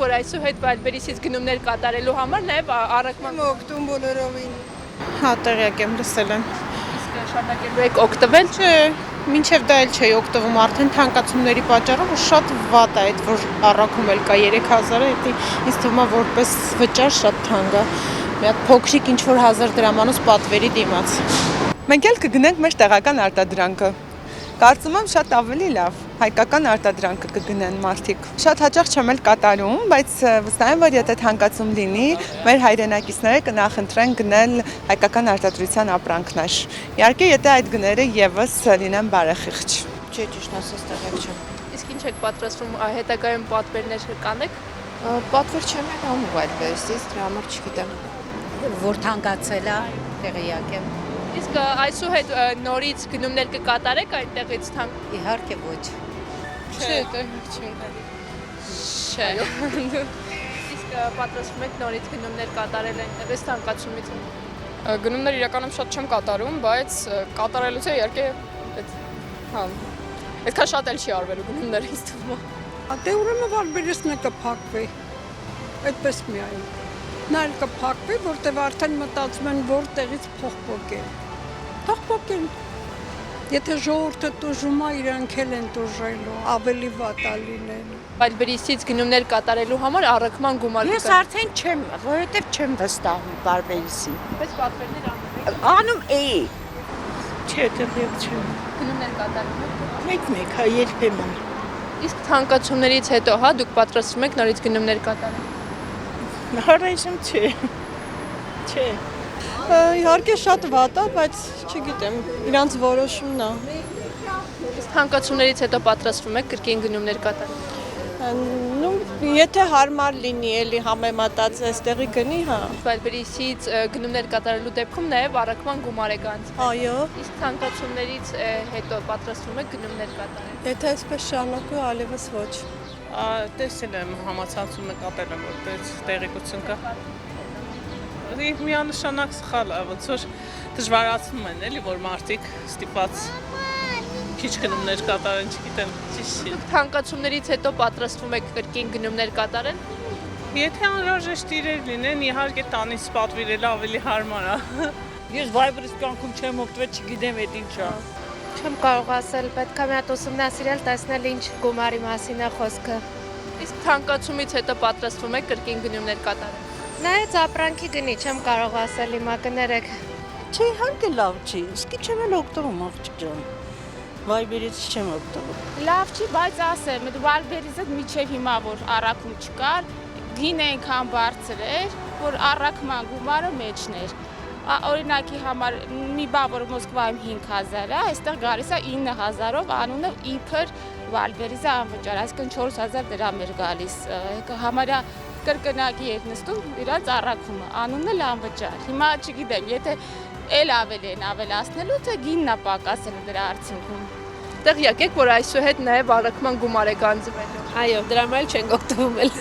որ այսուհետ Վայլբերիսից գնումներ կատարելու համար նաև առաքման օգտվում բոլորովին։ Հա, տեղյակ եմ, լսել եմ։ իսկ շարունակելու եք օգտվել։ Չէ, մինչև դա էլ չէի օգտվում, արդեն թանկացումների պատճառով ու շատ վատ է այդ, որ առաքում էլ կա 3000-ը, դա ինձ թվում է որպես վճար շատ թանկ է։ Մի հատ փոքրիկ ինչ-որ 1000 դրամանոց պատվերի դիմաց։ Մենք էլ կգնենք մեր տեղական արտադրանքը։ Կարծում եմ շատ ավելի լավ հայկական արտադրանքը կգնեն մարդիկ։ Շատ հաճախ չեմ էլ կատարում, բայց վստահ եմ, որ եթե թանկացում լինի, մեր հայրենակիցները կնախընտրեն գնել հայկական արտադրության ապրանքներ։ Իհարկե, եթե այդ գները եւս լինեն բարեխիղճ։ Չէ, ճիշտ ասած տեղյակ չեմ։ Իսկ ինչ եք պատրաստում հետագայում պատվերներ կանեք։ Պատվեր չեմ անում Վայլբերիսից, դրա համար չգիտեմ։ Որ թանկացել է, տեղյակ եմ։ Իսկ այսուհետ նորից գնումներ կկատարեք այդտեղից թանկ։ Իհարկե ոչ։ Չէ, տեղյակ չեմ։ Չէ։ Իսկ պատրաստվում եք նորից գնումներ կատարել այնտեղից թանկացումից։ Գնումներ իրականում շատ չեմ կատարում, բայց կատարելուց է իհարկե այդքան շատ էլ չի արվելու գնումները ինձ թվում է։ Դե ուրեմն Վայլբերիսն է կփակվի։ Այդպես միայն։ Նա էլ կփակվի, որտեղ արդեն մտածում են որտեղից փոխփոկեն։ Փոխփոկեն։ Եթե ժողովուրդը տուժում է, իրանք էլ են տուժելու, ավելի վատ է լինելու։ Վայլբերիսից գնումներ կատարելու համար առաքման գումար Ես արդեն չեմ, որովհետև չեմ վստահում Վայլբերիսին։ Բայց պատվերներ Անում էի։ Չէ, տեղյակ չեմ։ գնումներ կատարում եք։ Մեկ-մեկ, հա, երբեմն։ Իսկ թանկացումներից հետո հա դուք պատրաստվում եք նորից գնումներ կատարել։ Հարայժմ չէ։ Չէ։ Իհարկե շատ վատ է, բայց չգիտեմ, իրանց որոշումն է։ Իսկ թանկացումներից հետո պատրաստվում եք կրկին գնումներ կատարել։ Ну, եթե հարմար լինի, էլի համեմատած այստեղի գնի, հա։ Վայլբերիսից գնումներ կատարելու դեպքում նաև առաքման գումար է կանցնի։ Այո, Իսկ թանկացումներից հետո պատրաստվում եք գնումներ կատարել։ եթե այսպես շարունակվի, այլևս ոչ։ Տեսել եմ համացանցում նկատել եմ, որպես տեղեկություն կա։ Միանշանակ սխալ է, ոնց որ դժվարացնում են, էլի, որ մարդիկ ստիպված քիչ գնումներ կատարեն, չգիտեմ, ճիշտ չի։ Դուք թանկացումներից հետո պատրաստվում եք կրկին գնումներ կատարել։ Եթե անհրաժեշտ իրեր լինեն, իհարկե տանից պատվիրելը ավելի հարմար է։ Ես Վայլբերիս կյանքում չեմ օգտվել, չգիտեմ այդ ինչ է։ Չեմ կարող ասել, պետք է մի հատ ուսումնասիրել, տեսնել ինչ գումարի մասին է խոսքը։ Իսկ թանկացումից հետո պատրաստվում եք կրկին գնումներ կատարել։ Նայած ապրանքի գնի, չեմ կարող ասել, հիմա կներեք։ Չէ, իհարկե լավ չի, իսկի չեմ էլ օգտվում աղջիկ ջան։ Վայլբերից չեմ օգտվում։ Լավ չի, բայց ասեմ, Վայլբերիզը միջև հիմա որ առաքում չկար, գինը այնքան բարձր էր, որ առաքման գումարը մեջն էր։ Օրինակի համար մի բան, որ Մոսկվայում 5000 է, այստեղ գալիս է 9000-ով, անունը իբր Վայլբերիզը անվճար, այսինքն 4000 դրամ էր գալիս։ Համարյա կրկնակի էր նստում իրանց առաքումը, անունն էլ անվճար։ Հիմա չգիտեմ, եթե էլ ավելի են ավելացնելու, թե գինն է պակասելու դրա արդյունքում։ Տեղյակ եք, որ այսուհետ նաև առաքման գումար է գանձվելու։ Այո, դրա համար չենք օգտվում էլ։